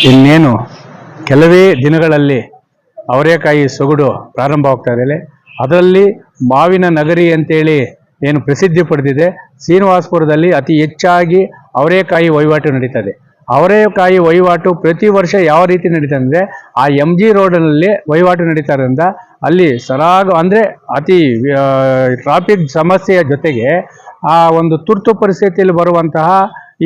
ಇನ್ನೇನು ಕೆಲವೇ ದಿನಗಳಲ್ಲಿ ಅವರೇಕಾಯಿ ಸೊಗಡು ಪ್ರಾರಂಭವಾಗ್ತಾ ಇದೆ. ಅದರಲ್ಲಿ ಮಾವಿನ ನಗರಿ ಅಂತೇಳಿ ಏನು ಪ್ರಸಿದ್ಧಿ ಪಡೆದಿದೆ, ಶ್ರೀನಿವಾಸಪುರದಲ್ಲಿ ಅತಿ ಹೆಚ್ಚಾಗಿ ಅವರೇಕಾಯಿ ವಹಿವಾಟು ನಡೀತದೆ. ಅವರೇಕಾಯಿ ವಹಿವಾಟು ಪ್ರತಿ ವರ್ಷ ಯಾವ ರೀತಿ ನಡೀತದೆ ಅಂದರೆ, ಆ MG ರೋಡ್ನಲ್ಲಿ ವಹಿವಾಟು ನಡೀತಾರಿಂದ ಅಲ್ಲಿ ಅಂದರೆ ಅತಿ ಟ್ರಾಫಿಕ್ ಸಮಸ್ಯೆಯ ಜೊತೆಗೆ ಆ ಒಂದು ತುರ್ತು ಪರಿಸ್ಥಿತಿಯಲ್ಲಿ ಬರುವಂತಹ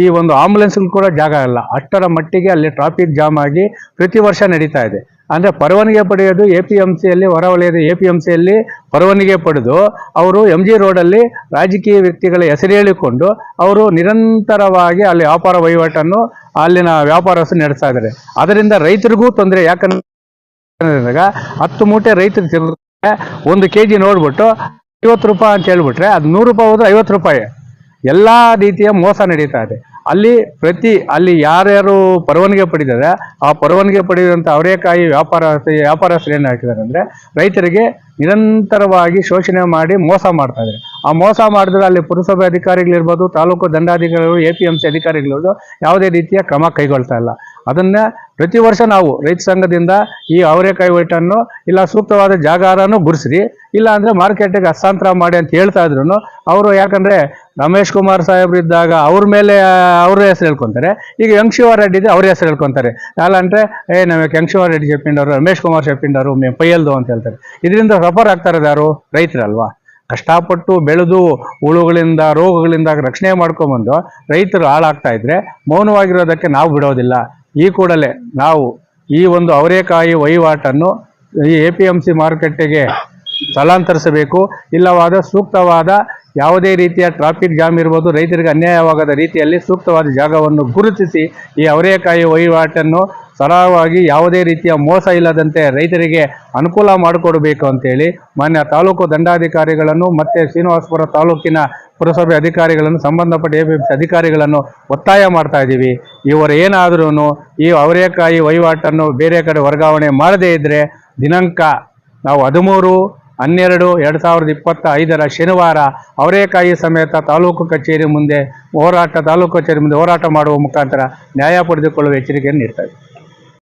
ಈ ಒಂದು ಆಂಬುಲೆನ್ಸ್ಗಳು ಕೂಡ ಜಾಗ ಇಲ್ಲ, ಅಷ್ಟರ ಮಟ್ಟಿಗೆ ಅಲ್ಲಿ ಟ್ರಾಫಿಕ್ ಜಾಮ್ ಆಗಿ ಪ್ರತಿ ವರ್ಷ ನಡೀತಾ ಇದೆ. ಅಂದರೆ ಪರವಾನಗಿ ಪಡೆಯೋದು APMCಯಲ್ಲಿ, ಹೊರವಲಯದ APMCಯಲ್ಲಿ ಪರವಾನಗಿ ಪಡೆದು ಅವರು MG ರೋಡಲ್ಲಿ ರಾಜಕೀಯ ವ್ಯಕ್ತಿಗಳ ಹೆಸರು ಹೇಳಿಕೊಂಡು ಅವರು ನಿರಂತರವಾಗಿ ಅಲ್ಲಿ ವ್ಯಾಪಾರ ವಹಿವಾಟನ್ನು ಅಲ್ಲಿನ ವ್ಯಾಪಾರಸ್ಥರು ನಡೆಸ್ತಾ ಇದ್ದಾರೆ. ಅದರಿಂದ ರೈತರಿಗೂ ತೊಂದರೆ. ಯಾಕಂದ್ರೆ 10 ಮೂಟೆ ರೈತರು 1 kg ನೋಡ್ಬಿಟ್ಟು 50 ರೂಪಾಯಿ ಅಂತ ಹೇಳ್ಬಿಟ್ರೆ ಅದು 100 ರೂಪಾಯಿ ಹೋದ್ರೆ 50 ರೂಪಾಯಿ. ಎಲ್ಲ ರೀತಿಯ ಮೋಸ ನಡೀತಾ ಇದೆ. ಅಲ್ಲಿ ಯಾರ್ಯಾರು ಪರವಾನಗಿ ಪಡೆದಿದ್ದಾರೆ ಆ ಪರವಾನಗಿ ಪಡೆದಂಥ ಅವರೇಕಾಯಿ ವ್ಯಾಪಾರಸ್ಥರು ಏನು ಹಾಕಿದ್ದಾರೆ ಅಂದರೆ, ರೈತರಿಗೆ ನಿರಂತರವಾಗಿ ಶೋಷಣೆ ಮಾಡಿ ಮೋಸ ಮಾಡ್ತಾ ಇದ್ದಾರೆ. ಆ ಮೋಸ ಮಾಡಿದ್ರೆ ಅಲ್ಲಿ ಪುರಸಭೆ ಅಧಿಕಾರಿಗಳಿರ್ಬೋದು, ತಾಲೂಕು ದಂಡಾಧಿಕಾರಿಗಳು, APMC ಅಧಿಕಾರಿಗಳು ಯಾವುದೇ ರೀತಿಯ ಕ್ರಮ ಕೈಗೊಳ್ತಾ ಇಲ್ಲ. ಅದನ್ನ ಪ್ರತಿ ವರ್ಷ ನಾವು ರೈತ ಸಂಘದಿಂದ ಈ ಅವರೇಕಾಯಿ ವಹಿವಾಟನ್ನು ಇಲ್ಲ ಸೂಕ್ತವಾದ ಜಾಗಾರನೂ ಗುರುಸ್ರಿ, ಇಲ್ಲ ಅಂದರೆ ಮಾರ್ಕೆಟಿಗೆ ಹಸ್ತಾಂತರ ಮಾಡಿ ಅಂತ ಹೇಳ್ತಾ ಇದ್ರು ಅವರು. ಯಾಕಂದರೆ ರಮೇಶ್ ಕುಮಾರ್ ಸಾಹೇಬ್ರು ಇದ್ದಾಗ ಅವ್ರ ಮೇಲೆ ಅವ್ರ ಹೆಸರು ಹೇಳ್ಕೊತಾರೆ, ಈಗ ರೆಡ್ಡಿ ಇದೆ ಅವ್ರ ಹೆಸರು ಹೇಳ್ಕೊತಾರೆ. ಯಾಕಂದರೆ ನಮಗೆ ರೆಡ್ಡಿ ಚೆಪ್ಪಿಂಡವರು, ರಮೇಶ್ ಕುಮಾರ್ ಚೆಪ್ಪಿಂಡವರು, ಪೈಯಲ್ದು ಅಂತ ಹೇಳ್ತಾರೆ. ಇದರಿಂದ ಸಫರ್ ಆಗ್ತಾ ಇರೋದು ಯಾರು? ರೈತರಲ್ವಾ? ಕಷ್ಟಪಟ್ಟು ಬೆಳೆದು ಹುಳುಗಳಿಂದ ರೋಗಗಳಿಂದ ರಕ್ಷಣೆ ಮಾಡ್ಕೊಂಬಂದು ರೈತರು ಹಾಳಾಗ್ತಾ ಇದ್ರೆ ಮೌನವಾಗಿರೋದಕ್ಕೆ ನಾವು ಬಿಡೋದಿಲ್ಲ. ಈ ಕೂಡಲೇ ನಾವು ಈ ಒಂದು ಅವರೇಕಾಯಿ ವಹಿವಾಟನ್ನು ಈ APMC ಮಾರುಕಟ್ಟೆಗೆ ಸ್ಥಳಾಂತರಿಸಬೇಕು. ಇಲ್ಲವಾದ ಸೂಕ್ತವಾದ ಯಾವುದೇ ರೀತಿಯ ಟ್ರಾಫಿಕ್ ಜಾಮ್ ಇರ್ಬೋದು, ರೈತರಿಗೆ ಅನ್ಯಾಯವಾಗದ ರೀತಿಯಲ್ಲಿ ಸೂಕ್ತವಾದ ಜಾಗವನ್ನು ಗುರುತಿಸಿ ಈ ಅವರೇಕಾಯಿ ವಹಿವಾಟನ್ನು ಸರಾಗವಾಗಿ ಯಾವುದೇ ರೀತಿಯ ಮೋಸ ಇಲ್ಲದಂತೆ ರೈತರಿಗೆ ಅನುಕೂಲ ಮಾಡಿಕೊಡಬೇಕು ಅಂತೇಳಿ ಮಾನ್ಯ ತಾಲೂಕು ದಂಡಾಧಿಕಾರಿಗಳನ್ನು ಮತ್ತು ಶ್ರೀನಿವಾಸಪುರ ತಾಲೂಕಿನ ಪುರಸಭೆ ಅಧಿಕಾರಿಗಳನ್ನು, ಸಂಬಂಧಪಟ್ಟ APMC ಅಧಿಕಾರಿಗಳನ್ನು ಒತ್ತಾಯ ಮಾಡ್ತಾ ಇದ್ದೀವಿ. ಇವರು ಏನಾದ್ರೂ ಈ ಅವರೇಕಾಯಿ ವಹಿವಾಟನ್ನು ಬೇರೆ ಕಡೆ ವರ್ಗಾವಣೆ ಮಾಡದೇ ಇದ್ದರೆ ದಿನಾಂಕ ನಾವು 13/12/2025 ಶನಿವಾರ ಅವರೇಕಾಯಿ ಸಮೇತ ತಾಲೂಕು ಕಚೇರಿ ಮುಂದೆ ಹೋರಾಟ ಮಾಡುವ ಮುಖಾಂತರ ನ್ಯಾಯ ಪಡೆದುಕೊಳ್ಳುವ ಎಚ್ಚರಿಕೆಯನ್ನು ನೀಡ್ತಾ ಇದ್ದೀವಿ.